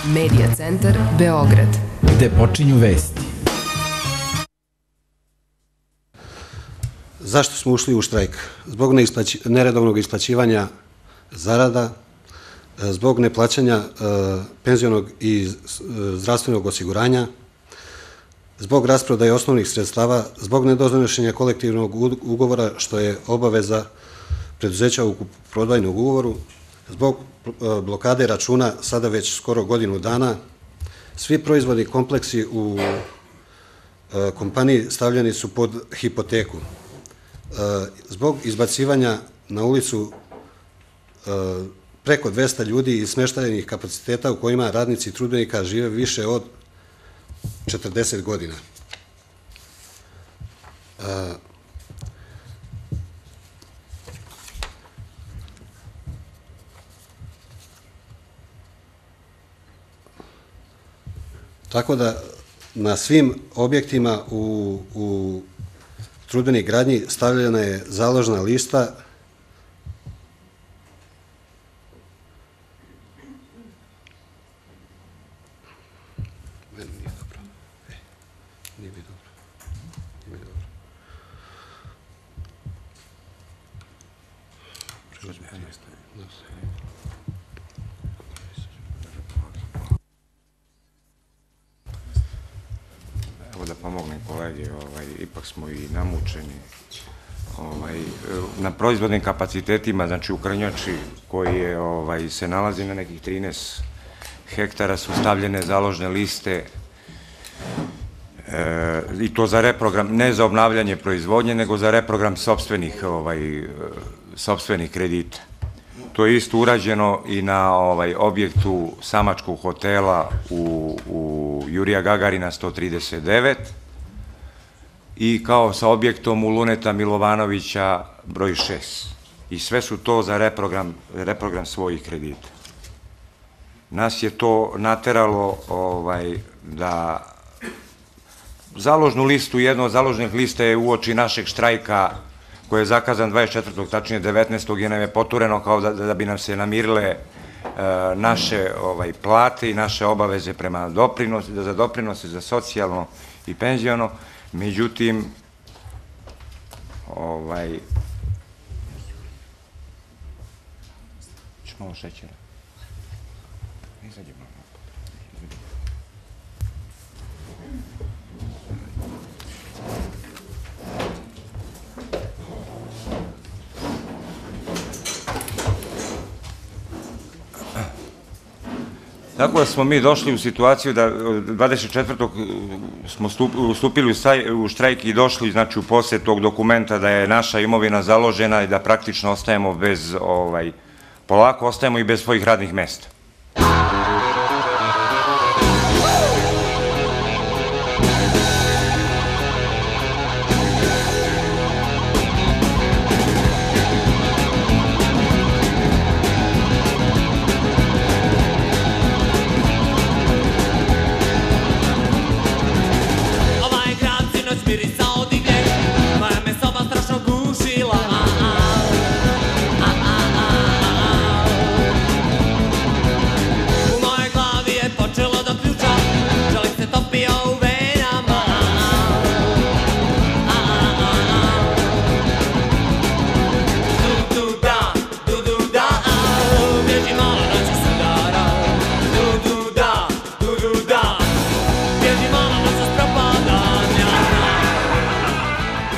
Medija centar Beograd. Gde počinju vesti. Zašto smo ušli u štrajk? Zbog neredovnog isplaćivanja zarada, zbog neplaćanja penzionog i zdravstvenog osiguranja, zbog rasprodaje osnovnih sredstava, zbog nedonošenja kolektivnog ugovora, što je obaveza preduzeća u kupoprodajnom ugovoru, zbog blokade računa sada već skoro godinu dana. Svi proizvodni kompleksi u kompaniji stavljeni su pod hipoteku. Zbog izbacivanja na ulicu preko 200 ljudi iz smeštajnih kapaciteta u kojima radnici trudbenika žive više od 40 godina. Tako da na svim objektima u trudbeni gradnji stavljena je založna lista da pomognem kolegi, ipak smo i namučeni. Na proizvodnim kapacitetima, znači u Krnjači, koji se nalazi na nekih 13 hektara, su stavljene založne liste i to za reprogram, ne za obnavljanje proizvodnje, nego za reprogram sopstvenih kredita. To je isto urađeno i na objektu Samačkog hotela u Jurija Gagarina 139 i kao sa objektom u Luneta Milovanovića broj 6. I sve su to za reprogram svojih kredita. Nas je to nateralo da založnu listu, jedno od založnih lista je uoči našeg štrajka koji je zakazan 24. tačnije 19. je nam je potureno kao da bi nam se namirile naše plate i naše obaveze prema za doprinose, za socijalno i penziono. Međutim, ćeš malo šećera? Izađe malo. Tako da smo mi došli u situaciju da 24. smo ustupili u štrajk i došli u posjed tog dokumenta da je naša imovina založena i da praktično ostajemo bez, polako ostajemo i bez svojih radnih mesta.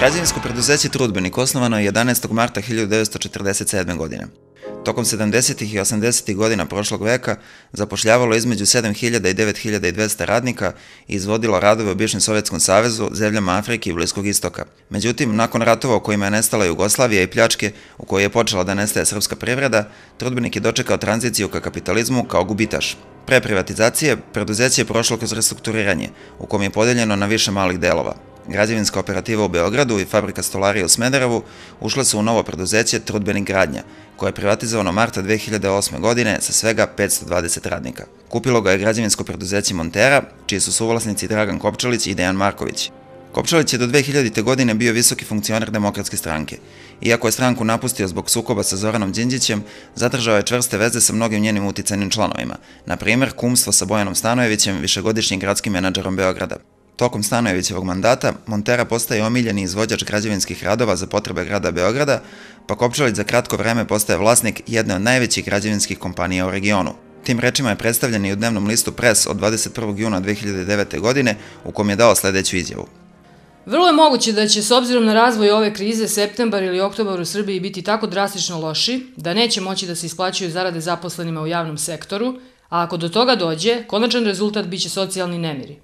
Građevinsko preduzeće Trudbenik osnovano je 11. marta 1947. godine. Tokom 70. i 80. godina prošlog veka zapošljavalo između 7.000 i 9.200 radnika i izvodilo radove u bivšem Sovjetskom savezu, zemljama Afrike i Bliskog istoka. Međutim, nakon ratova u kojima je nestala Jugoslavija i pljačke u kojoj je počela da nestaje srpska privreda, Trudbenik je dočekao tranziciju ka kapitalizmu kao gubitaš. Pre privatizacije, preduzeće je prošlo kroz restrukturiranje, u kom je podeljeno na više malih delova. Građevinska operativa u Beogradu i fabrika stolarije u Smederevu ušle su u novo preduzeće Trudbenik gradnja, koje je privatizovano marta 2008. godine sa svega 520 radnika. Kupilo ga je građevinsko preduzeće Montera, čiji su suvlasnici Dragan Kopčelić i Dejan Marković. Kopčelić je do 2000. godine bio visoki funkcioner Demokratske stranke. Iako je stranku napustio zbog sukoba sa Zoranom Đinđićem, zadržao je čvrste veze sa mnogim njenim uticajnim članovima, na primjer kumstvo sa Bojanom Stanojevićem, višegodišnjim gradskim menadžerom Beograda. Tokom Stanojevićevog mandata Montera postaje omiljeni izvođač građevinskih radova za potrebe grada Beograda, pa Kopčelić za kratko vreme postaje vlasnik jedne od najvećih građevinskih kompanija u regionu. Tim rečima je predstavljen i u dnevnom listu Pres od 21. juna 2009. godine, u kom je dao sledeću izjavu. Vrlo je moguće da će, s obzirom na razvoj ove krize, septembar ili oktobar u Srbiji biti tako drastično loši da neće moći da se isplaćuju zarade zaposlenima u javnom sektoru, a ako do toga dođe, konačan rezultat biće socijalni nemiri.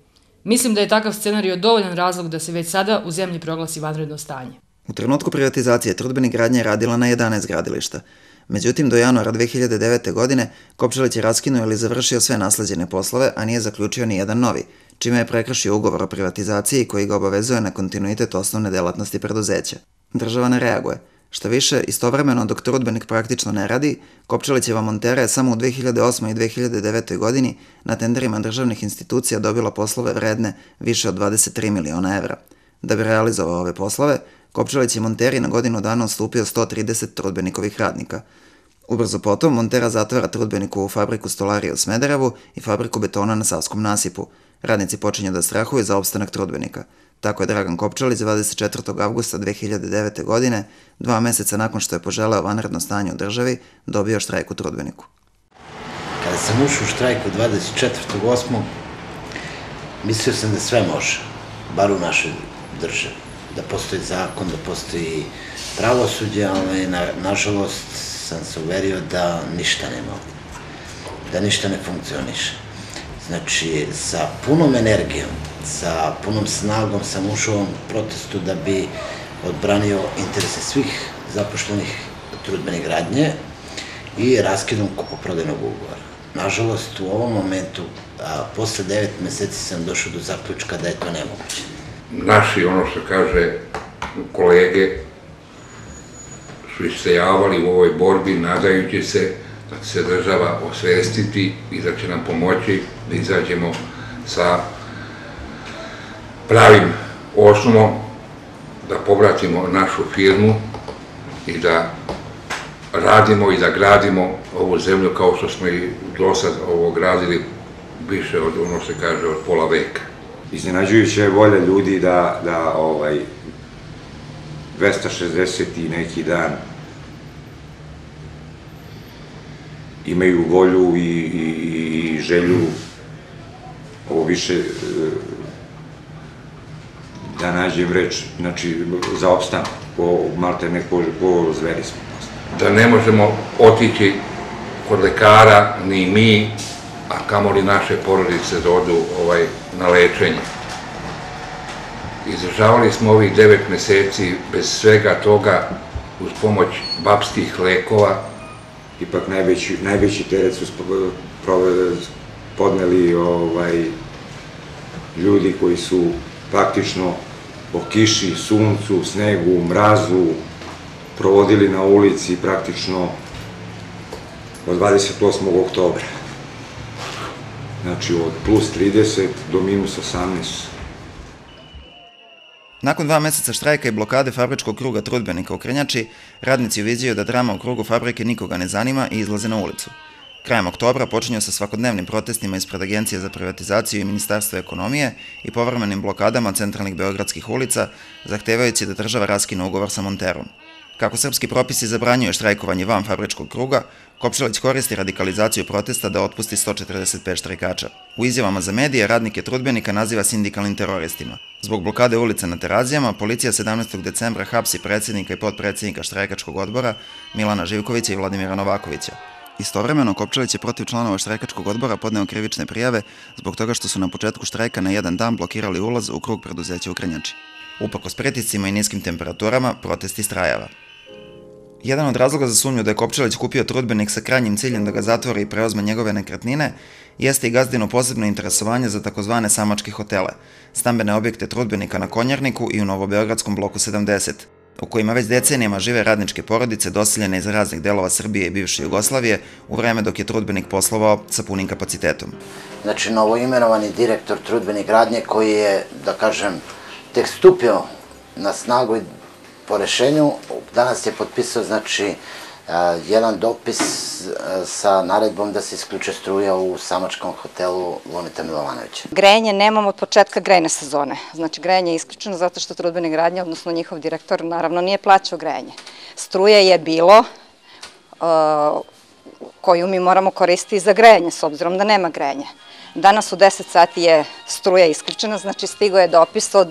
Mislim da je takav scenario dovoljan razlog da se već sada u zemlji proglasi vanredno stanje. U trenutku privatizacije Trudbenik gradnja je radila na 11 gradilišta. Međutim, do januara 2009. godine Kopčelić je raskinuo ili završio sve nasleđene poslove, a nije zaključio ni jedan novi, čime je prekršio ugovor o privatizaciji koji ga obavezuje na kontinuitet osnovne delatnosti preduzeća. Država ne reaguje. Što više, istovremeno dok Trudbenik praktično ne radi, Kopčelićeva Montera je samo u 2008. i 2009. godini na tenderima državnih institucija dobila poslove vredne više od 23 miliona evra. Da bi realizovao ove poslove, Kopčelić je Monteri na godinu dana odstupio 130 Trudbenikovih radnika. Ubrzo potom Montera zatvara Trudbenikovu fabriku stolarije u Smederevu i fabriku betona na Savskom nasipu. Radnici počinju da strahuju za opstanak Trudbenika. Tako je Dragan Kopčelić 24. avgusta 2009. godine, 2 meseca nakon što je poželeo vanredno stanje u državi, dobio štrajk u Trudbeniku. Kada sam ušao u štrajk u 24.8. mislio sam da sve može, bar u našoj državi. Da postoji zakon, da postoji pravosuđe, ali nažalost sam se uverio da ništa ne mogu, da ništa ne funkcioniše. Znači, sa punom energijom, sa punom snagom sam ušao u ovom protestu da bi odbranio interese svih zaposlenih Trudbenik gradnje i raskidom kupoprodajnog ugovora. Nažalost, u ovom momentu, posle 9 meseci sam došao do zaključka da je to nemoguće. Naši, ono što kaže kolege, su isejavali u ovoj borbi nadajući se da će se država osvestiti i da će nam pomoći da izađemo sa pravim osnovom, da povratimo našu firmu i da radimo i da gradimo ovu zemlju kao što smo i do sad ovo gradili više od, ono se kaže, od pola veka. Iznenađujuća je volja ljudi da 260 i neki dan imaju volju i želju ovo više, da nađem reč, znači za opstanak, maltene po zveri smo. Da ne možemo otići kod lekara, ni mi, a kamoli naše porodice da odu na lečenje. Izdržavali smo ovih 9 meseci bez svega toga, uz pomoć babskih lekova. Ipak najveći teret su podneli ljudi koji su praktično po kiši, suncu, snegu, mrazu provodili na ulici praktično od 28. oktobra. Znači od plus 30 do minus 18. Nakon 2 meseca štrajka i blokade fabričkog kruga Trudbenika u Krnjači, radnici uviđaju da drama u krugu fabrike nikoga ne zanima i izlaze na ulicu. Krajem oktobra počinju sa svakodnevnim protestima ispred Agencije za privatizaciju i Ministarstva ekonomije i povremenim blokadama centralnih beogradskih ulica, zahtevajući da država raskine ugovor sa Monterom. Kako srpski propisi zabranjuju štrajkovanje van fabričkog kruga, Kopčelić koristi radikalizaciju protesta da otpusti 145 štrajkača. U izjavama za medije radnike Trudbenika naziva sindikalnim teroristima. Zbog blokade ulica na Terazijama, policija 17. decembra hapsi predsjednika i potpredsjednika štrajkačkog odbora Milana Živkovića i Vladimira Novakovića. Istovremeno, Kopčelić je protiv članova štrajkačkog odbora podneo krivične prijave zbog toga što su na početku štrajka na jedan dan blokirali ulaz u krug preduzeća u Krnjači. Uprkos pritiscima i niskim temperaturama, protest istrajava. Jedan od razloga za sumnju da je Kopčelić kupio Trudbenik sa krajnjim ciljem da ga zatvori i preozme njegove nekretnine, jeste i gazdino posebno interesovanje za takozvane samačke hotele, stambene objekte Trudbenika na Konjarniku i u Novobeogradskom bloku 70, u kojima već decenijama žive radničke porodice doseljene iz raznih delova Srbije i bivše Jugoslavije u vreme dok je Trudbenik poslovao sa punim kapacitetom. Znači, novoimenovani direktor Trudbenik gradnje koji je, da kažem, tek stupio na snagu i po rešenju, danas je potpisao, znači, jedan dopis sa naredbom da se isključe struja u samačkom hotelu Luneta Milovanovića. Grejanje nemamo od početka grejne sezone. Znači, grejanje je isključeno zato što Trudbeni gradnja, odnosno njihov direktor, naravno nije plaćao grejanje. Struje je bilo koju mi moramo koristiti za grejanje, s obzirom da nema grejanja. Danas u 10 sati je struja isključena, znači stigao je dopis od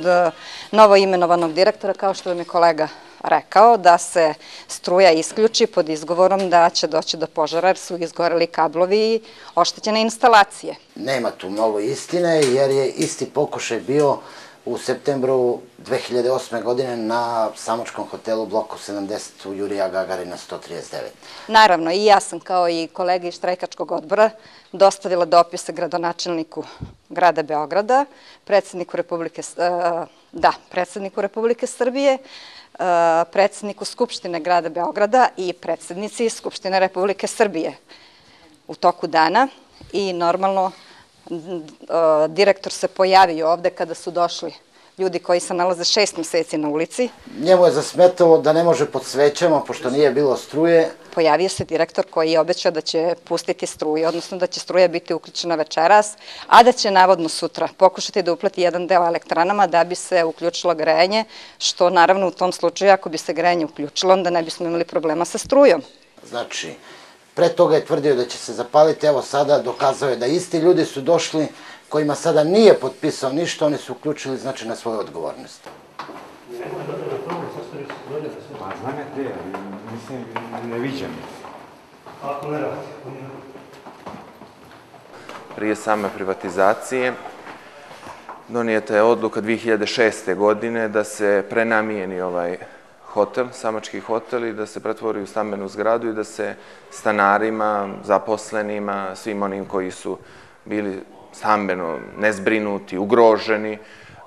novo imenovanog direktora, kao što vam je kolega rekao, da se struja isključi pod izgovorom da će doći do požara jer su izgoreli kablovi i oštećene instalacije. Nema tu mnogo istine jer je isti pokušaj bio u septembru 2008. godine na samačkom hotelu bloku 70 u Jurija Gagarina 139. Naravno, i ja sam kao i kolege iz štrajkačkog odbora dostavila dopise gradonačelniku grada Beograda, predsedniku Republike Srbije, predsedniku Skupštine grada Beograda i predsednici Skupštine Republike Srbije u toku dana i normalno direktor se pojavio ovde kada su došli ljudi koji se nalaze 6 meseci na ulici. Njemu je zasmetalo da ne može pod svećama, pošto nije bilo struje. Pojavio se direktor koji je obećao da će pustiti struju, odnosno da će struja biti uključena večeras, a da će navodno sutra pokušati da uplati jedan deo elektranama da bi se uključilo grejanje, što naravno u tom slučaju ako bi se grejanje uključilo, onda ne bismo imali problema sa strujom. Znači, pre toga je tvrdio da će se zapaliti, evo sada dokazao je da isti ljudi su došli kojima sada nije potpisao ništa, oni su uključili, znači, na svoju odgovornost. Pa znam ja te, mislim, ne viđam. Ako ne radi. Prije same privatizacije donijeta je odluka 2006. godine da se prenamijeni ovaj hotel, samački hotel i da se pretvori u stambenu zgradu i da se stanarima, zaposlenima, svim onim koji su bili stambeno nezbrinuti, ugroženi,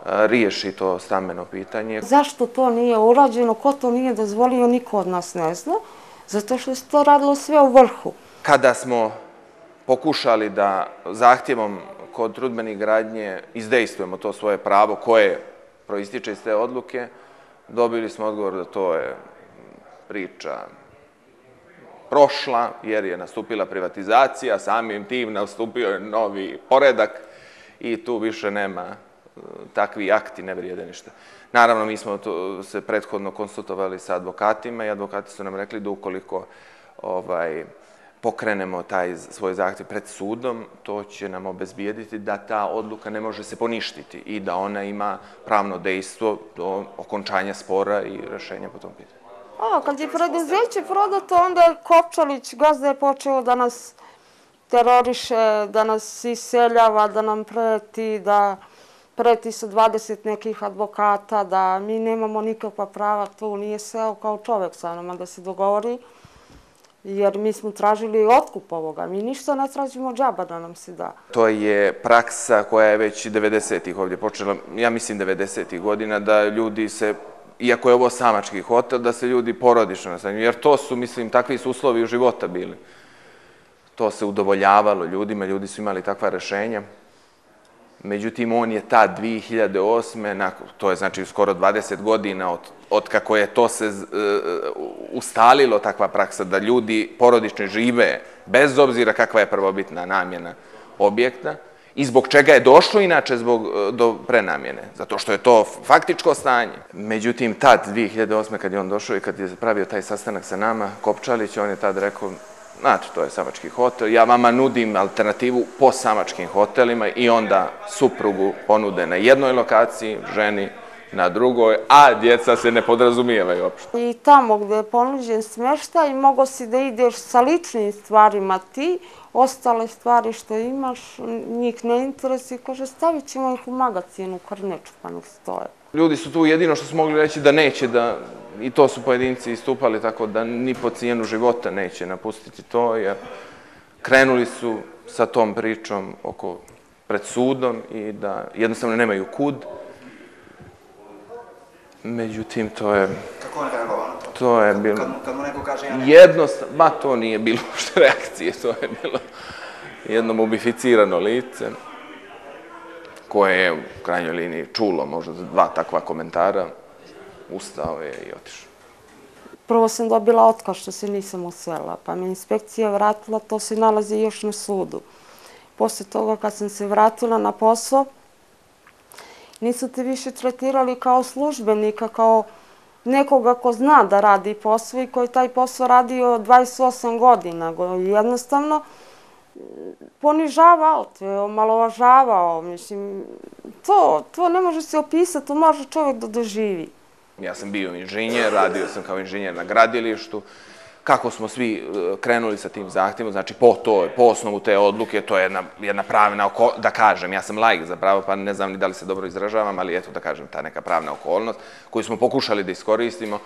riješi to stambeno pitanje. Zašto to nije urađeno, ko to nije dozvolio, niko od nas ne zna, zato što se to radilo sve u vrhu. Kada smo pokušali da zahtjevom kod Trudbeni gradnje izdejstvujemo to svoje pravo koje proističe iz te odluke, dobili smo odgovor da to je priča prošla, jer je nastupila privatizacija, samim tim nastupio je novi poredak i tu više nema takvi akti, ne vrijede ništa. Naravno, mi smo se prethodno konsultovali sa advokatima i advokati su nam rekli da ukoliko pokrenemo taj svoj zahtjev pred sudom, to će nam obezbijediti da ta odluka ne može se poništiti i da ona ima pravno dejstvo do okončanja spora i rešenja po tom pitanju. Kad je preduzeće prodato, onda je Kopčalić, gazda je počeo da nas teroriše, da nas iseljava, da nam preti, da preti sa 20 nekih advokata, da mi nemamo nikakva prava tu, nije seo kao čovek sa nama da se dogovori, jer mi smo tražili otkup ovoga, mi ništa ne tražimo džaba da nam se da. To je praksa koja je već 90-ih ovdje počela, ja mislim 90-ih godina, da ljudi se, iako je ovo samački hotel, da se ljudi porodično nastanjuju, jer to su, mislim, takvi su uslovi u života bili. To se udovoljavalo ljudima, ljudi su imali takva rešenja. Međutim, on je ta 2008. To je znači skoro 20 godina od kako je to se ustalilo takva praksa da ljudi porodično žive bez obzira kakva je prvobitna namjena objekta i zbog čega je došlo inače do prenamjene, zato što je to faktičko stanje. Međutim, tad 2008. kad je on došao i kad je pravio taj sastanak sa nama, Kopčalić, on je tad rekao, znači, to je samački hotel, ja vama nudim alternativu po samačkim hotelima i onda suprugu ponude na jednoj lokaciji, ženi na drugoj, a djeca se ne podrazumijevaju uopšte. I tamo gde je ponuđen smještaj, mogo si da ideš sa ličnim stvarima ti, ostale stvari što imaš, njih ne interesuje, kaže stavit ćemo ih u magacinu, Krneču, pa nek stoje. Ljudi su tu jedino što su mogli reći da neće da, i to su pojedinci istupali tako da ni po cijenu života neće napustiti to, jer krenuli su sa tom pričom pred sudom i da jednostavno nemaju kud. Međutim, to je... Kako on reagovao na to? To je bilo... Kad mu neko kaže ja ne... Jednostavno, ma to nije bilo što reakcije, to je bilo jedno mumificirano lice koje je u krajnjoj liniji čulo možda 2 takva komentara, ustao je i otišao. Prvo sam dobila otkaz što se nisam uselila, pa me inspekcija vratila, to se nalazi još na sudu. Posle toga kad sam se vratila na posao, nisu te više tretirali kao službenika, kao nekoga ko zna da radi posao i koji taj posao radio 28 godina. Jednostavno ponižavao te, omalovažavao, mislim, to ne može se opisati, to može čovjek da doživi. Ja sam bio inženjer, radio sam kao inženjer na gradilištu. Kako smo svi krenuli sa tim zahtjevom, znači po osnovu te odluke, to je jedna pravna, da kažem, ja sam laik za pravo, pa ne znam ni da li se dobro izražavam, ali eto da kažem, ta neka pravna okolnost koju smo pokušali da iskoristimo,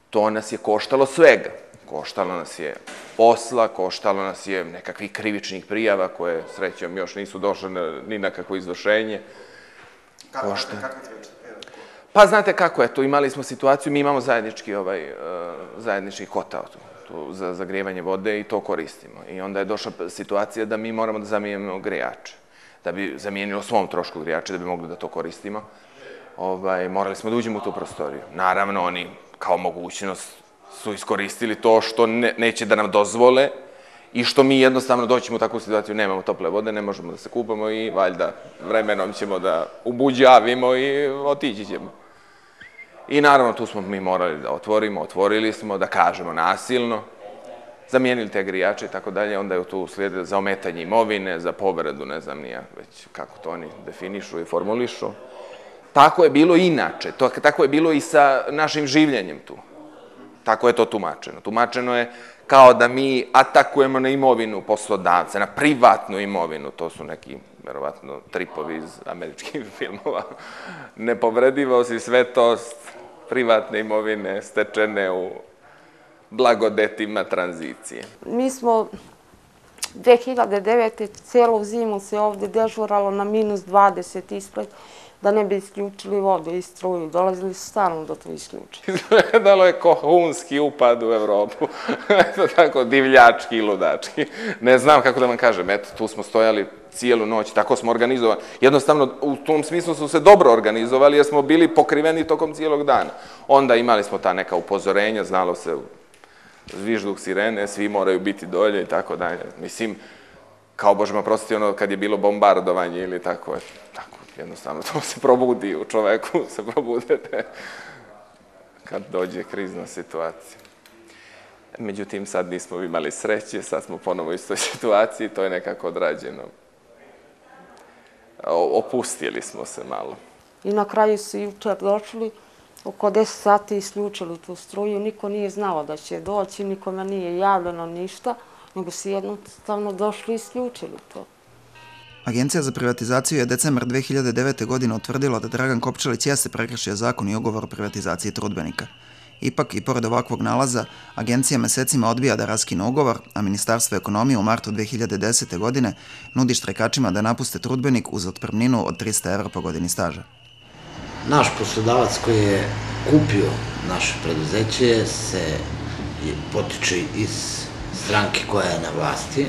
to nas je koštalo svega. Koštalo nas je posla, koštalo nas je nekakvih krivičnih prijava koje, srećom, još nisu došle ni na kakvo izvršenje. Pa znate kako je to, imali smo situaciju, mi imamo zajednički kotao za zagrijevanje vode i to koristimo. I onda je došla situacija da mi moramo da zamijenimo grijače. Da bi zamijenilo svom trošku grijače, da bi mogli da to koristimo, morali smo da uđemo u tu prostoriju. Naravno, oni kao mogućnost su iskoristili to što neće da nam dozvole i što mi jednostavno doćemo u takvu situaciju, nemamo tople vode, ne možemo da se kupamo i valjda vremenom ćemo da ubuđavimo i otići ćemo. I naravno tu smo mi morali da otvorili smo, da kažemo nasilno, zamijenili te grijače i tako dalje, onda je tu slijedilo za ometanje imovine, za povredu, ne znam nija već kako to oni definišu i formulišu. Tako je bilo inače, tako je bilo i sa našim življenjem tu. Tako je to tumačeno. Tumačeno je kao da mi atakujemo na imovinu poslodavca, na privatnu imovinu, to su neki, verovatno, tripovi iz američkih filmova. Nepovredivost i svetost privatne imovine stečene u blagodetima tranzicije. Mi smo 2009. celu zimu se ovde dežuralo na -20 ispred, da ne bi isključili vodu i struju. Dolazili su stalno da to isključi. Izgledalo je ko hunski upad u Evropu. Eto tako, divljački i ludački. Ne znam kako da vam kažem, eto, tu smo stojali cijelu noć, tako smo organizovani. Jednostavno, u tom smislu su se dobro organizovali, jer smo bili pokriveni tokom cijelog dana. Onda imali smo ta neka upozorenja, znalo se zvižduk sirene, svi moraju biti dolje i tako dalje. Mislim, kao Bože me oprosti, ono kad je bilo bombardovanje ili tako, jednostavno to se probudi u čoveku, se probudete kad dođe krizna situacija. Međutim, sad nismo imali sreće, sad smo ponovo u istoj situaciji, to je nekako odrađeno. Opustili smo se malo. I na kraju su jučer došli, oko 10 sati isključili tu struju, niko nije znao da će doći, nikome nije javljeno ništa, nego su jednostavno došli i isključili to. Agencija za privatizaciju je decembar 2009. godine utvrdila da Dragan Kopčelić jeste prekršio zakon i ugovor o privatizaciji trudbenika. Ipak, i pored ovakvog nalaza, agencija mesecima odbija da raskine ugovor, a Ministarstvo ekonomije u martu 2010. godine nudi štrajkačima da napuste trudbenik uz otpremninu od 300 € po godini staža. Naš poslodavac koji je kupio naše preduzeće se potiče iz stranke koja je na vlasti,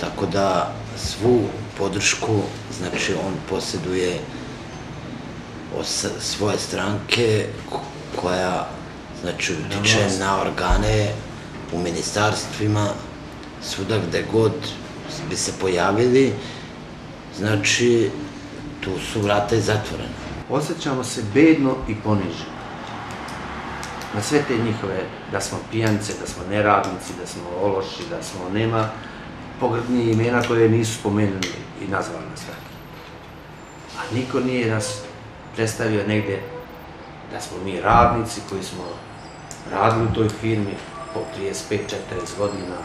tako da svu podršku, znači on posjeduje od svoje stranke koja, znači, utiče na organe u ministarstvima, svuda gde god bi se pojavili, znači, tu su vrata i zatvorena. Osjećamo se bedno i poniženo. Na sve te njihove, da smo pijanice, da smo neradnici, da smo ološi, da smo nema pogrdnije imena koje nisu spomenuli i nazvali nas tako. A niko nije nas predstavio negde da smo mi radnici koji smo radili u toj firmi po 35-40 godina.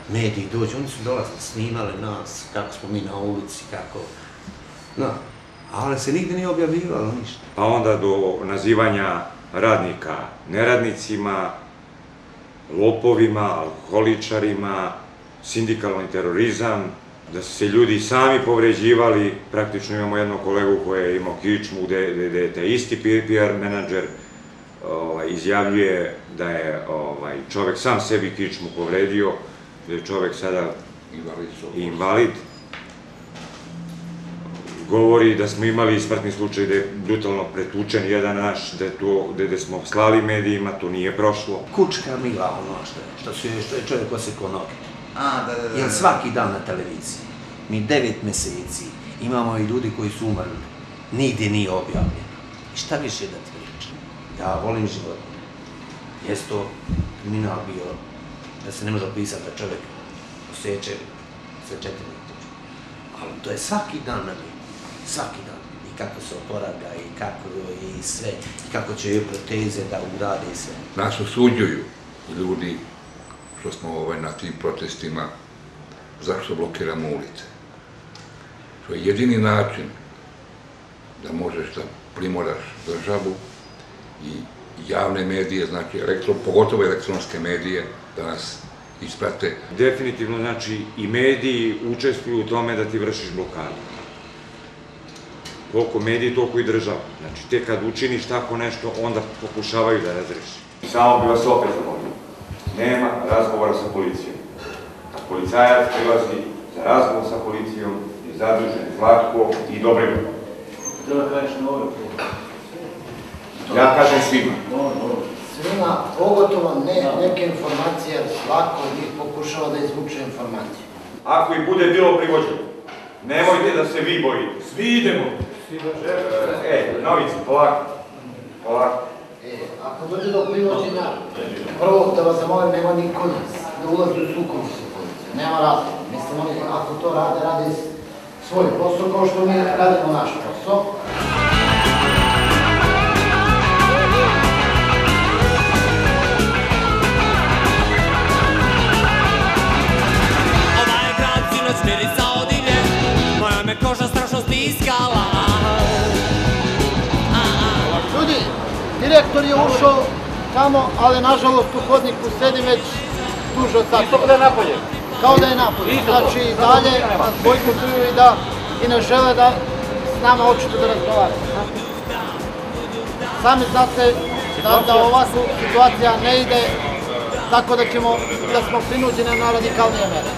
Mediji dođu, oni su dolazili, snimali nas, kako smo mi na ulici, kako... No, ali se nigde nije objavljivalo ništa. Pa onda do nazivanja radnika neradnicima, lopovima, alkoholičarima, sindikalni terorizam, da su se ljudi sami povređivali. Praktično imamo jednog kolegu koji je imao kičmu gde je isti PR menadžer izjavljuje da je čovek sam sebi kičmu povredio, da je čovek sada invalid. govori da smo imali smrtni slučaj da je brutalno pretučen jedan naš, gde smo slali medijima, to nije prošlo. Kučka Mila, ono što je čovjek osekao noge. Jer svaki dan na televiziji, mi 9 meseci, imamo i ljudi koji su umrli, nigdje nije objavljeno. I šta više da ti pričam? Ja volim život. Jeste to kriminal bio, da se ne može opisati da čovjek osjeće sve 4 minuta. Ali to je svaki dan na njegu, svaki dan. I kako se oporavlja, i kako i sve, i kako će joj proteze da urade i sve. Nas osuđuju ljudi što smo na tim protestima, zašto blokiramo ulice. To je jedini način da možeš da primoraš državu i javne medije, znači pogotovo elektronske medije, da nas isprate. Definitivno, znači, i mediji učestvuju u tome da ti vršiš blokadu. Koliko mediji, toliko i država. Znači, te kad učiniš tako nešto, onda pokušavaju da razreši. Samo bi vas opet zamolio. Nema razgovora sa policijom. Kad policajac prilazi za razgovor sa policijom, je zadužen Zlatko i Dobrega. Treba kažeš na ove. Ja kažem svima. Svima, pogotovo neke informacije, jer svako od njih pokušava da izvuče informaciju. Ako i bude bilo privođeno, nemojte da se vi bojite. Svi idemo. Novice, polako. Polako. Ako dođe do privođenja, prvo da vas zamolim, nema niko da ulazi u sukob sa policijom. Nema razloga. Mislim, oni ako to rade svoj posao, kao što mi radimo naš posao. Mirica odinje, moja me koža strašno stiskala. Ljudi, direktor je ušao tamo, ali nažalost u hodniku sedi već duže od sata. Kao da je napolje? Kao da je napolje. Znači dalje nas bojkotuju i ne žele da s nama očito da razgovaraju. Sami znate da ovakva situacija ne ide, tako da smo prinuđeni na radikalnije mere.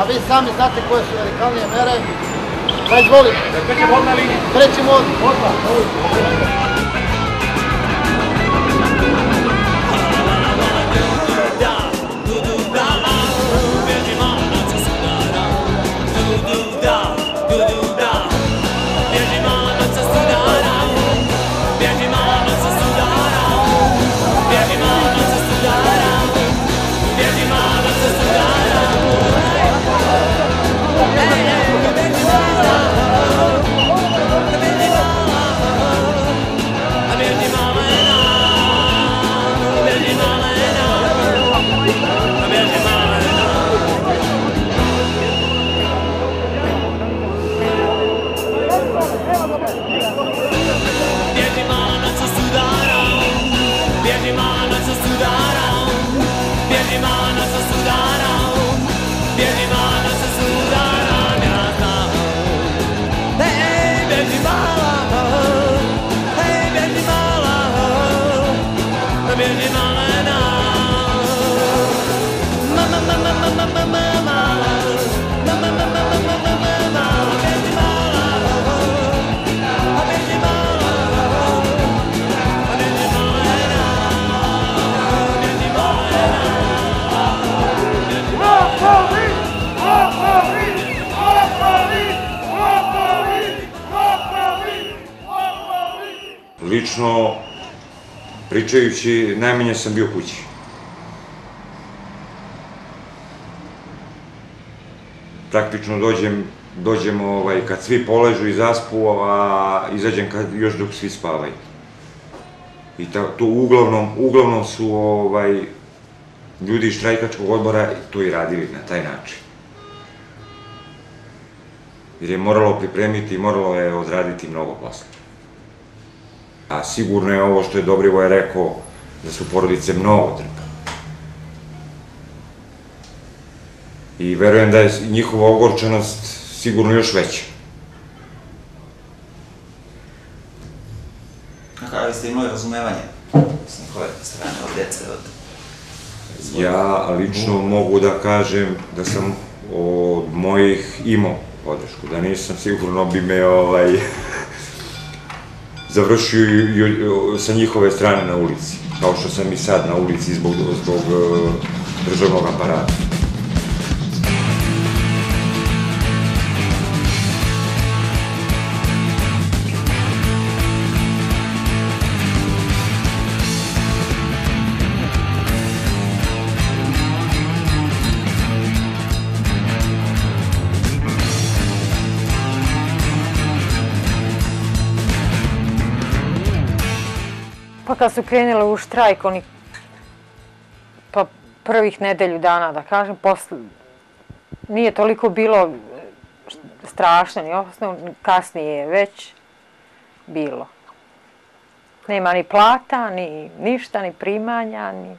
A vi sami znate koje su radikalnije mere. Pa izvolite. Krećemo odmah liniju. Krećemo odmah. Lično, pričajući, najmanje sam bio kući. Praktično dođem kad svi poležu i zaspu, a izađem još dok svi spavaju. I to uglavnom su ljudi iz štrajkačkog odbora to i radili na taj način. Jer je moralo pripremiti i moralo je odraditi mnogo posla. A sigurno je ovo što je Dobrivoje rekao, da su porodice mnogo trpale. I verujem da je njihova ogorčenost sigurno još veća. A kada ste imali razumevanje s njihove strane, od dece, od... Ja lično mogu da kažem da sam od mojih imao podršku. Da nisam, sigurno bi me završio sa njihove strane na ulici, kao što sam i sad na ulici zbog državnog aparata. Pa kad su krenuli u štrajk, oni pa prvih nedelju dana, da kažem, posle nije toliko bilo strašno, ni opasno, kasnije je već bilo. Nema ni plata, ni ništa, ni primanja, ni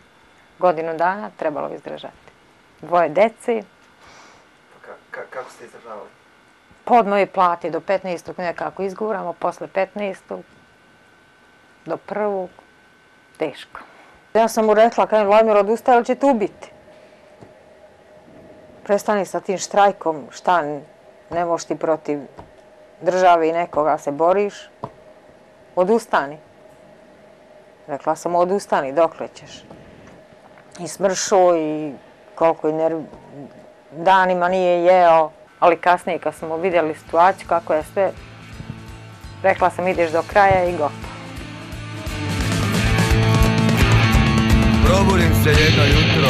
godinu dana trebalo izdržati. 2 dece. Kako ste izdržavali? Pod moje plate do 15. nekako izguramo, posle 15. do 1. teško. Ja sam mu rekla, kada je Vladimir odustaje, ali će te ubiti. Prestani sa tim štrajkom, šta, ne možeš ti protiv države i nekoga se boriš, odustani. Rekla sam, odustani, dokle ćeš. I smršao i koliko je danima nije jeo, ali kasnije kad smo vidjeli situaciju kako je sve, rekla sam ideš do kraja i gotovo. Probudim se jedno jutro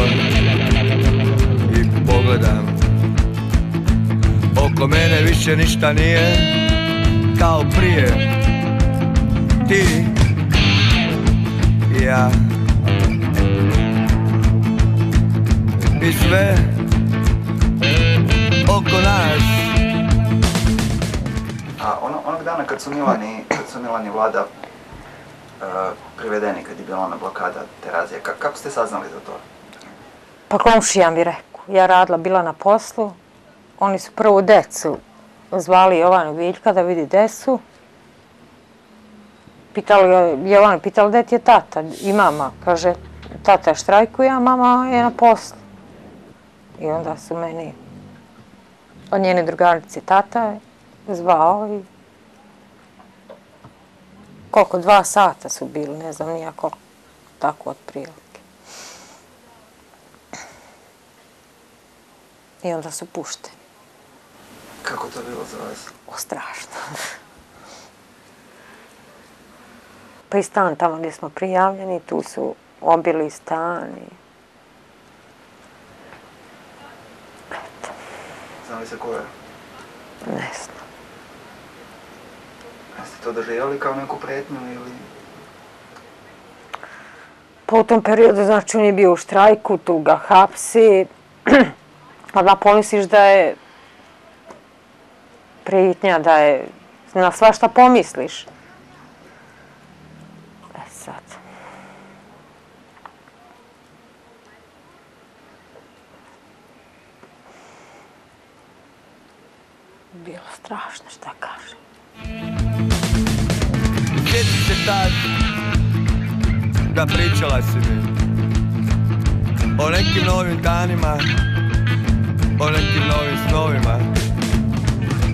i pogledam. Oko mene više ništa nije kao prije. Ti i ja i sve oko nas. A onog dana kad su Milan i Vlada privedeni, kad je bila ona blokada Terazije, kako ste saznali za to? Pa komšija mi rekao, ja radila bila na poslu, oni su prvo decu zvali Jovanu Biljka da vidi desu. Jovana pitala gde ti je tata i mama, kaže tata štrajkuje, a mama je na poslu. I onda su meni od njene drugarice tata zvao i koliko, 2 sata su bili, ne znam nija koliko, tako otprilike. I onda su pušteni. Kako to bilo za vas? Strašno. Pa i stan tamo gdje smo prijavljeni, tu su obili stan i... Eto. Znali se ko je? Ne znam. Jeste to doživjeli kao neku pretnju ili... Pa u tom periodu, znači, on je bio u štrajku, tu ga hapsi, odmah pomisliš da je prijetnja, da je na svašta pomisliš. Sad. Bilo strašno, šta kažem. Sjeti se tad da pričala si mi o nekim novim danima, o nekim novim snovima,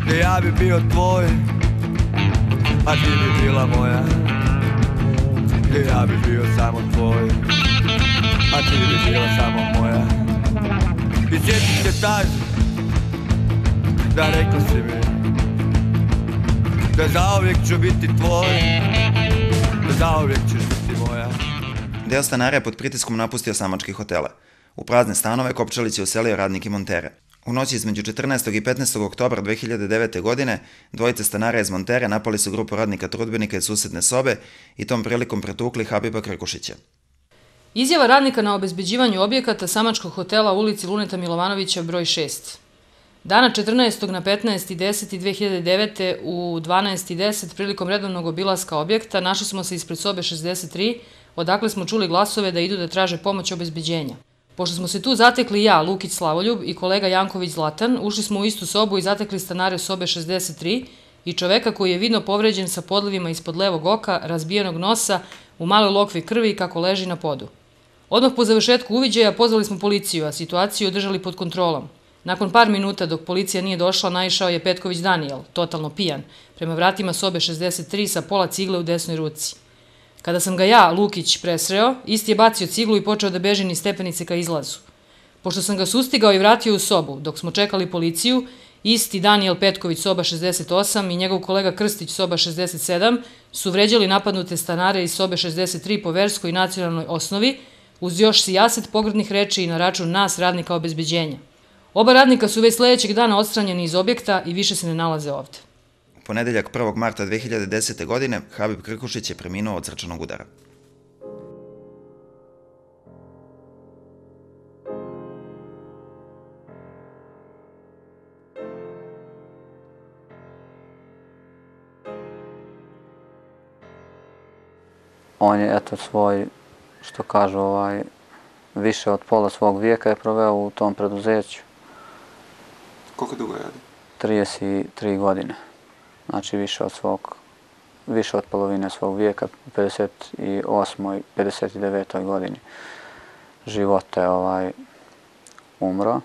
gdje ja bi bio tvoj, a ti bi bila moja, gdje ja bi bio samo tvoj, a ti bi bila samo moja. I sjeti se tad da rekla si mi da zauvijek ću biti tvoj, da zauvijek ćeš biti moja. Deo stanara je pod pritiskom napustio samačke hotele. U prazne stanove Kopčelić je uselio radnike Montere. U noći između 14. i 15. oktobra 2009. godine dvojice stanara iz Montere napali su grupu radnika trudbenika iz susedne sobe i tom prilikom pretukli Habiba Krkušića. Izjava radnika na obezbeđivanju objekata samačkog hotela u ulici Luneta Milovanovića broj 6. Dana 14. na 15.10.2009. u 12.10 prilikom redovnog obilaska objekta našli smo se ispred sobe 63, odakle smo čuli glasove da idu da traže pomoć obezbeđenja. Pošto smo se tu zatekli ja, Lukić Slavoljub i kolega Janković Zlatan, ušli smo u istu sobu i zatekli stanare sobe 63 i čoveka koji je vidno povređen sa podlivima ispod levog oka, razbijenog nosa, u maloj lokvi krvi kako leži na podu. Odmah po završetku uviđaja pozvali smo policiju, a situaciju održali pod kontrolom. Nakon par minuta dok policija nije došla, naišao je Petković Danijel, totalno pijan, prema vratima sobe 63 sa pola cigle u desnoj ruci. Kada sam ga ja, Lukić, presreo, isti je bacio ciglu i počeo da beži niz stepenice ka izlazu. Pošto sam ga sustigao i vratio u sobu, dok smo čekali policiju, isti Danijel Petković, soba 68, i njegov kolega Krstić, soba 67, su vređali napadnute stanare iz sobe 63 po verskoj i nacionalnoj osnovi, uz još sijaset pogrdnih reči i na račun nas, radnika obezbeđenja. Oba radnika su već sledećeg dana odstranjeni iz objekta i više se ne nalaze ovde. U ponedeljak 1. marta 2010. godine Habib Krkušić je preminuo od srčanog udara. On je, eto, svoj, što kažu, više od pola svog vijeka je proveo u tom preduzeću. Koliko dugo radi? 33 godine. Znači više od polovine svog vijeka, u 58. i 59. godini života je umro.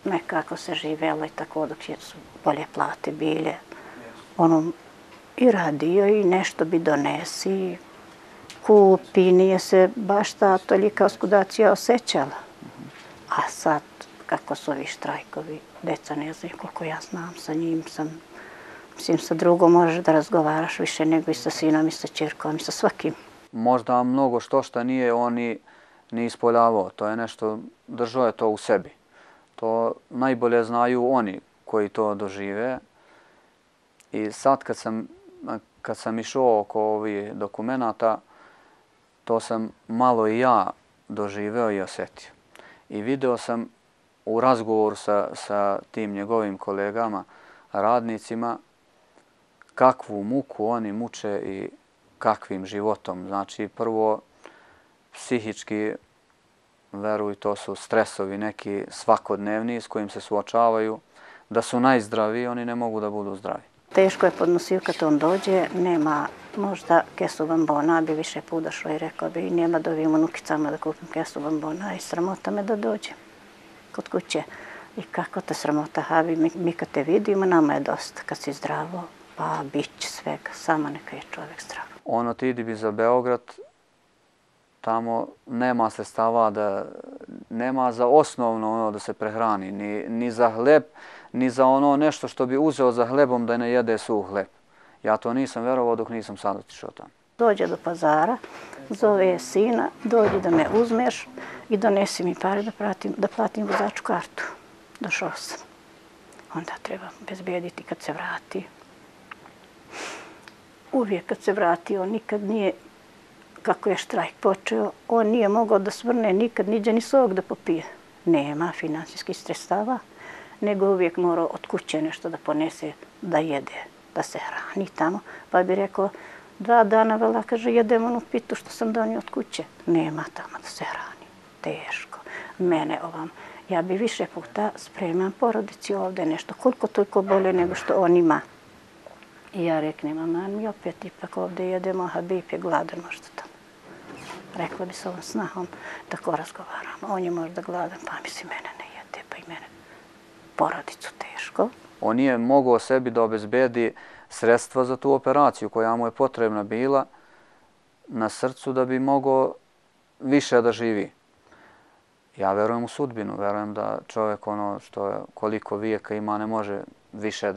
Nekako se živelo i tako dok su bolje plate bile. Ono i radio i nešto bi donesi, kupi, nije se baš ta tolika oskudacija osjećala. A sad, kako su ovi štrajkovi, deca ne znaju koliko ja znam, sa njim sam, mislim, sa drugom možeš da razgovaraš više nego i sa sinom i sa ćerkom i sa svakim. Možda mnogo što nije on ni ispoljavao, to je nešto, držao je to u sebi. To najbolje znaju oni koji to dožive. I sad kad sam išao oko ovih dokumenata, to sam malo i ja doživeo i osjetio. I video sam u razgovoru sa tim njegovim kolegama, radnicima, kakvu muku oni muče i kakvim životom. Znači, prvo, psihički, veruj, to su stresovi neki svakodnevni s kojim se suočavaju. Da su najzdraviji, oni ne mogu da budu zdravi. Teško je podnosio kad on dođe, nema možda kesu bombona, bi više put došao i rekao bi nema da ovim unukicama da kupim kesu bombona i sramota me da dođem kod kuće. I kako te sramota, Habi, mi kad te vidimo, nama je dosta. Kad si zdravo, pa bit će svega, samo neka je čovjek zdrav. Ono, ti idi bi za Beograd, tamo nema sredstava, nema za osnovno da se prehrani, ni za hleb, ni za ono nešto što bi uzeo za hlebom da ne jede suh hleb. Ja to nisam verovao dok nisam sad otišao tamo. Dođe do pazara, zove sina, dođi da me uzmeš i donesi mi pare da platim vozaču kartu. Došao sam. Onda treba bezbediti kad se vrati. Uvijek kad se vrati, on nikad nije, kako je štrajk počeo, on nije mogao da svrne nikad niđe ni sok da popije. Nema finansijskih sredstava, nego uvijek morao od kuće nešto da ponese, da jede, da se hrani tamo. Pa bi rekao, 2 dana, vela, kaže, jedem onu pitu što sam donio od kuće. Nema tamo da se hrani. Teško. Mene ja bi više puta spremam porodici ovde nešto, koliko toliko bolje nego što on ima. I ja reknem, mama, mi opet ipak ovde jedemo, Habib je gladan možda tamo. Rekla bi s ovom snahom, tako razgovaramo. On je možda gladan, pa misli, mene ne jede, pa i mene porodicu teško. On nije mogao sebi da obezbedi sredstva za tu operaciju koja mu je potrebna bila na srcu da bi mogao više da živi. Ja verujem u sudbinu, verujem da čovjek koliko vijeka ima ne može više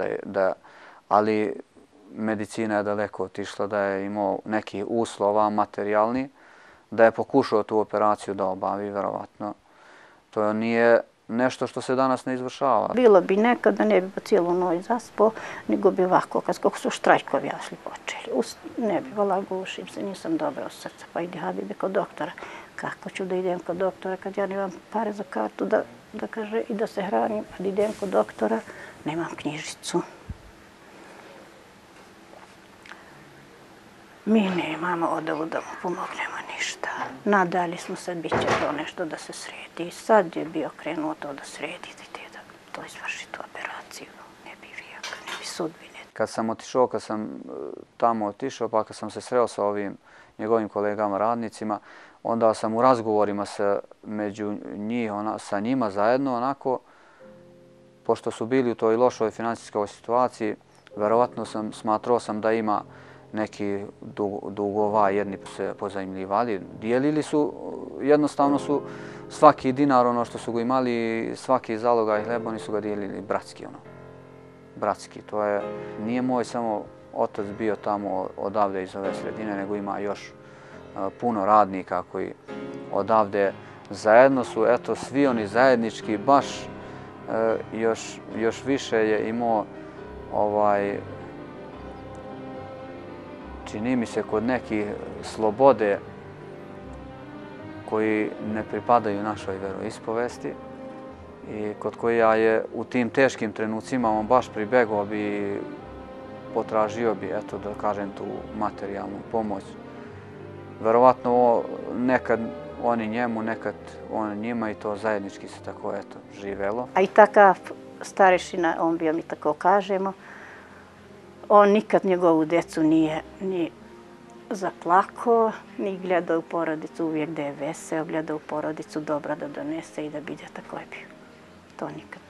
ali medicina je daleko otišla, da je imao neki uslova materijalni, da je pokušao tu operaciju da obavi, verovatno. To nije nešto što se danas ne izvršava. Bilo bi nekad da ne bi po cijelu noć zaspao, nego bi ovako, kako su štrajkovi jasli počeli. Ne bi, vala, gušim se, nisam dobra od srca, pa ide Habibe kod doktora. Kako ću da idem kod doktora kad ja nemam pare za kartu da kaže i da se hranim, a da idem kod doktora, nemam knjižicu. Mi nemamo odavu da mu pomognemo ništa. Nadali smo se, bit će to nešto da se sredi. Sad je bio krenuo to da sredi, da to izvrši tu operaciju. Ne bi vijaka, ne bi sudbine. Kad sam tamo otišao, pa kad sam se sreo sa ovim njegovim kolegama, radnicima, onda sam u razgovorima među njih, sa njima zajedno, onako, pošto su bili u toj lošoj finansijskoj situaciji, verovatno smatrao sam da ima neki dugova, jedni se pozajmljivali, dijelili su, jednostavno su svaki dinar, ono što su ga imali, svaki zalogaj hleba, oni su ga dijelili bratski, bratski. To je, nije moj samo otac bio tamo odavde iz ove sredine, nego ima još puno radnika koji odavde zajedno su, eto, svi oni zajednički, baš još više je imao čini mi se kod nekih slobode koji ne pripadaju našoj veroispovesti i kod koja je u tim teškim trenucima on baš pribegao bi, potražio bi, eto da kažem, tu materijalnu pomoć. Verovatno nekad oni njemu, nekad on njima i to zajednički se tako, eto, živelo. A i takav starešina, on bio mi tako kažemo, on nikad njegovu decu nije ni zaplakao, ni gledao u porodicu uvijek da je veseo, gledao u porodicu dobra da donese i da bide, tako je bio. To nikad.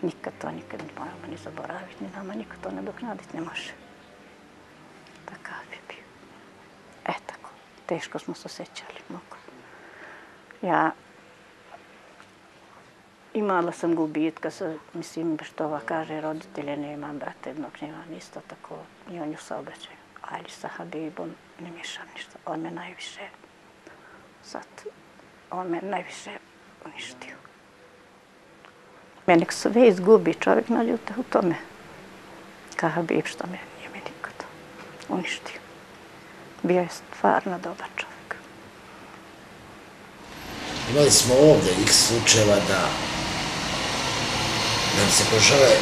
Nikad to nikad ne moramo ni zaboraviti, ni nama nikad to nadoknaditi ne može. Takav je bio. Tako, teško smo se osjećali mnogo. Ja imala sam gubitka, mislim, što ova kaže, roditelje nemam, brate jednog nemam, isto tako, i on ju saobraćaju. Ali sa Habibom ne mišam ništa, on me najviše, uništio. Mene sve izgubi, čovjek naljute u tome. Ka Habib što me nije me nikad uništio. Bio je stvarno dobar čovjek. Imali smo ovdje x slučajeva da nam se požele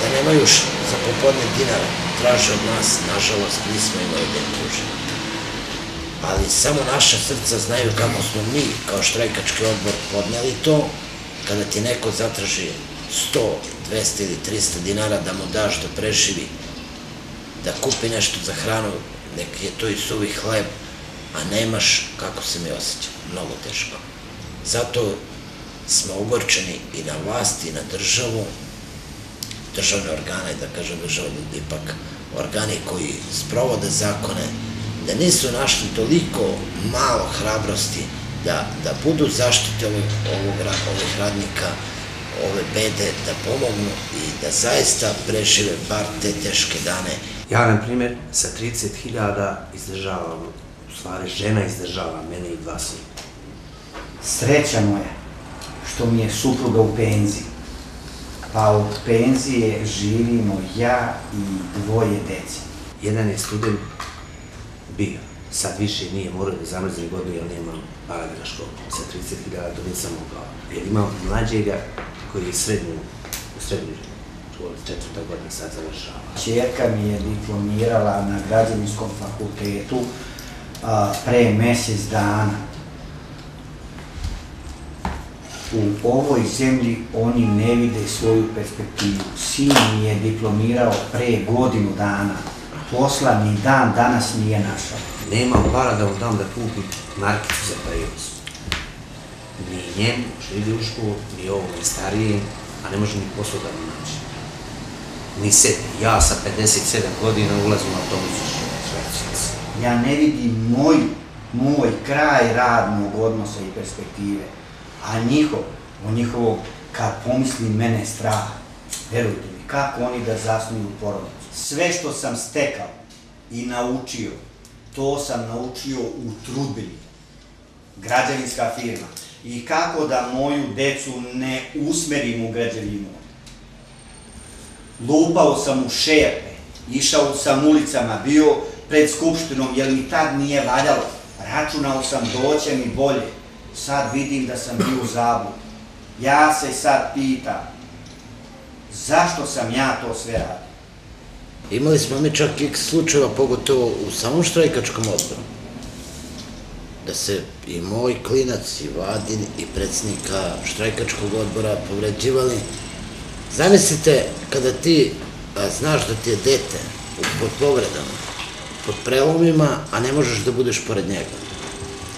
da nemaju za popodne dinara, traže od nas, nažalost, nismo imali da im pružimo. Ali samo naša srca znaju kako smo mi, kao štrajkački odbor, podnijeli to, kada ti neko zatraži 100, 200 ili 300 dinara da mu daš da preživi, da kupi nešto za hranu, nek je to i suvi hleb, a nemaš, kako se mi osjeća, mnogo teško. Zato smo ogorčeni i na vlast i na državu, državne organe, da kažem država, ipak organi koji sprovode zakone, da nisu našli toliko malo hrabrosti da budu zaštite ovih radnika, ove bede, da pomognu i da zaista prežive bar te teške dane. Ja, na primjer, sa 30.000 izdržavam, u stvari žena izdržava mene i 2 sina. Sreća moja što mi je supruga u penziji, pa od penzije živimo ja i 2 dece. Jedan je student bio, sad više nije, morao da zamrzne godinu jer nemam para na školu. Sa 30.000 to nisam mogao. Jer imam mlađega koji je u srednjoj školi, 4. godina sad završava. Čerka mi je diplomirala na građevinskom fakultetu pre mjesec dana. U ovoj zemlji oni ne vide svoju perspektivu. Sin mi je diplomirao pre godinu dana. Posla ni dan danas nije našao. Nemam para da mu dam da kupi markicu za prevoz. Ni njemu, što ide u školu, ni ovome starijim, a ne može ni posao da mi naći. Ni sebi. Ja sa 57 godina ulazim u autobus. Ja ne vidim moj kraj radnog odnosa i perspektive, a njihovog, kad pomislim, mene strah. Verujte mi, kako oni da zasnuju porodicu. Sve što sam stekao i naučio, to sam naučio u trudbini. Građevinska firma. I kako da moju decu ne usmerim u građevinu. Lupao sam u šerpe, išao sam ulicama, bio pred skupštinom, jer mi tad nije valjalo. Računao sam doće mi bolje. Sad vidim da sam bio u zabludu. Ja se sad pitam, zašto sam ja to sve radio? Imali smo mi čak x slučajeva, pogotovo u samom štrajkačkom odboru, da se i moj klinac, i Vadin, i predsjednika štrajkačkog odbora povređivali. Zamislite kada ti znaš da ti je dete pod povredama, pod prelomima, a ne možeš da budeš pored njega.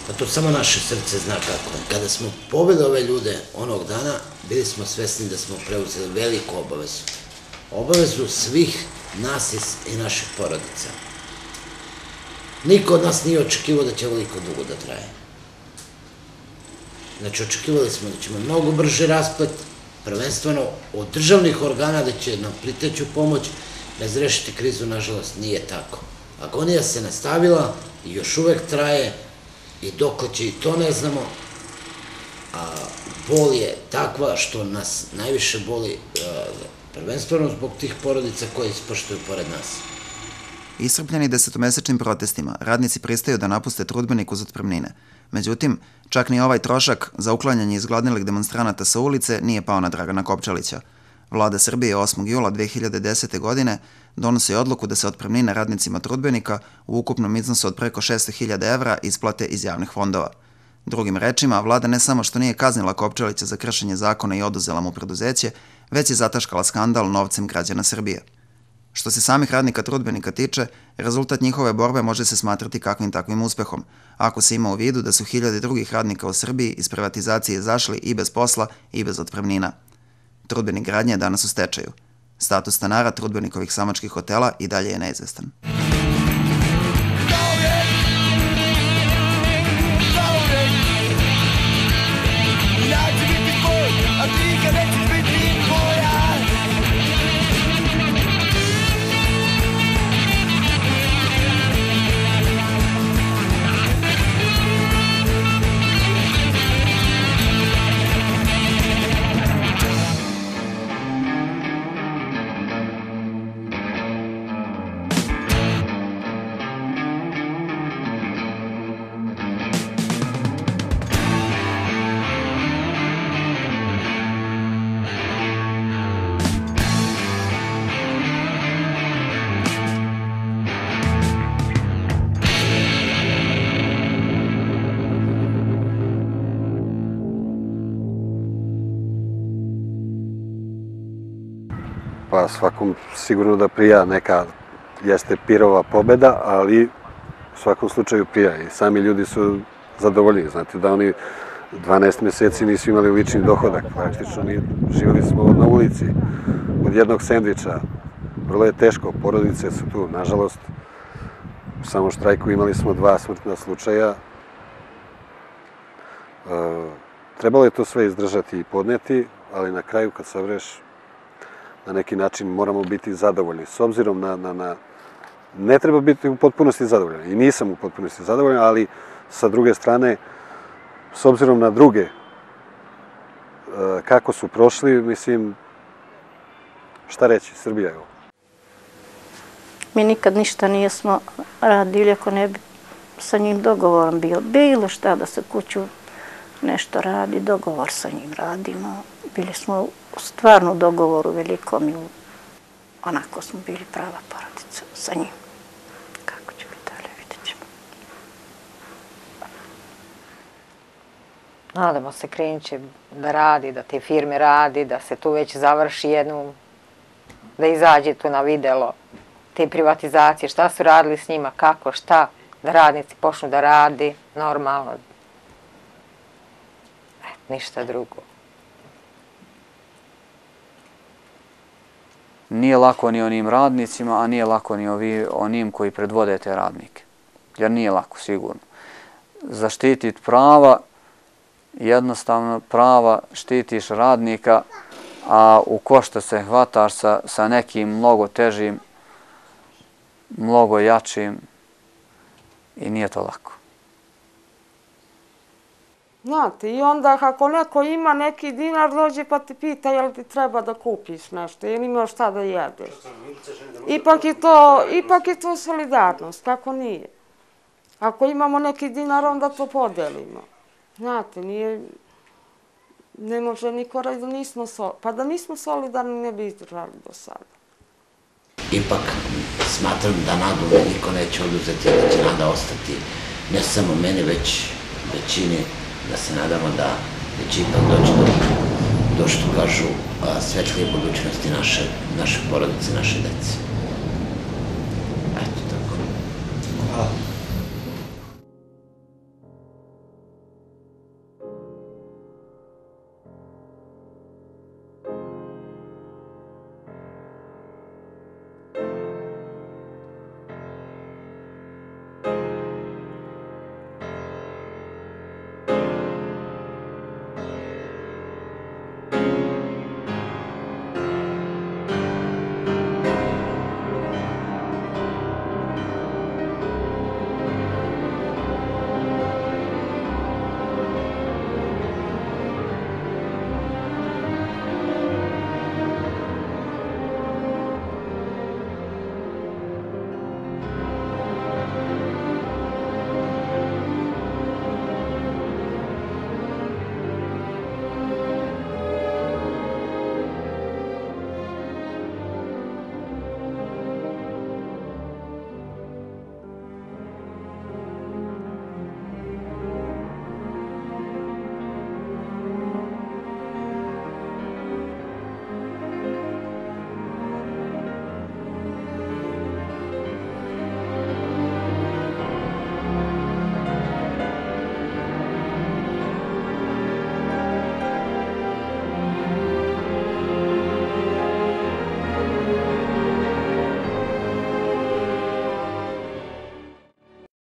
Pa to samo naše srce zna kako. Kada smo pobili ove ljude onog dana, bili smo svesni da smo preuzeli veliku obavezu. Obavezu svih nas i naših porodica. Niko od nas nije očekivao da će ovoliko dugo da traje. Znači, očekivali smo da ćemo mnogo brže rasplet, prvenstveno od državnih organa da će nam priteći u pomoć, razrešiti krizu, nažalost, nije tako. Agonija se nastavila i još uvek traje i dokle će i to ne znamo, a bol je takva što nas najviše boli prvenstveno zbog tih porodica koje ispoštuju pored nas. Iscrpljeni desetomesečnim protestima, radnici pristaju da napuste trudbenik uz otpremnine. Međutim, čak ni ovaj trošak za uklanjanje izgladnelih demonstranata sa ulice nije pao na Dragana Kopčalića. Vlada Srbije 8. jula 2010. godine donosi odluku da se otpremnine radnicima trudbenika u ukupnom iznosu od preko 600.000 evra isplate iz javnih fondova. Drugim rečima, vlada ne samo što nije kaznila Kopčalića za kršenje zakona i oduzela mu preduzeće, već je zataškala skandal novcem građana Srbije. Što se samih radnika trudbenika tiče, rezultat njihove borbe može se smatrati kakvim takvim uspehom, ako se ima u vidu da su hiljade drugih radnika u Srbiji iz privatizacije izašli i bez posla i bez otpremnina. Trudbenik gradnje je danas u stečaju. Status stanara trudbenikovih samačkih hotela i dalje je neizvestan. Pa svakom sigurno da prija neka, jeste pirova pobeda, ali u svakom slučaju prija i sami ljudi su zadovoljni. Znate da oni 12 meseci nisu imali lični dohodak, praktično živjeli smo na ulici od jednog sendviča. Vrlo je teško, porodice su tu, nažalost, u samom štrajku imali smo 2 smrtna slučaja. Trebalo je to sve izdržati i podneti, ali na kraju kad savreš, na neki način moramo biti zadovoljni. S obzirom na ne treba biti u potpunosti zadovoljan. I nisam u potpunosti zadovoljan, ali sa druge strane, s obzirom na druge, kako su prošli, mislim, šta reći, Srbija je ovo. Mi nikad ništa nismo radili ako ne bi sa njim dogovorom bio. Bilo šta da se kuću nešto radi, dogovor sa njim radimo. Bili smo u stvarno dogovoru velikom i onako smo bili prava porodica sa njim. Kako će biti dalje, vidjet ćemo. Nadamo se krenut će da radi, da te firme radi, da se tu već završi jednom, da izađe tu na videlo te privatizacije, šta su radili s njima, kako, šta, da radnici počnu da radi normalno. Ništa drugo. Nije lako ni onim radnicima, a nije lako ni onim koji predvode te radnike. Jer nije lako, sigurno. Zaštititi prava, jednostavno prava, štitiš radnika, a u košta se hvataš sa nekim mnogo težim, mnogo jačim i nije to lako. Znate, i onda ako neko ima neki dinar, dođe pa ti pita jel ti treba da kupiš nešto ili imaš šta da jedeš. Ipak je to solidarnost, kako nije. Ako imamo neki dinar, onda to podelimo. Znate, ne može niko reći da nismo solidarni. Pa da nismo solidarni ne bi izdržali do sada. Ipak smatram da nadu niko neće oduzeti, da će nada ostati ne samo meni, već većini, da se nadamo da će ipak doći do što kažu svetlije budućnosti naše porodice, naše dece. Eto tako. Hvala.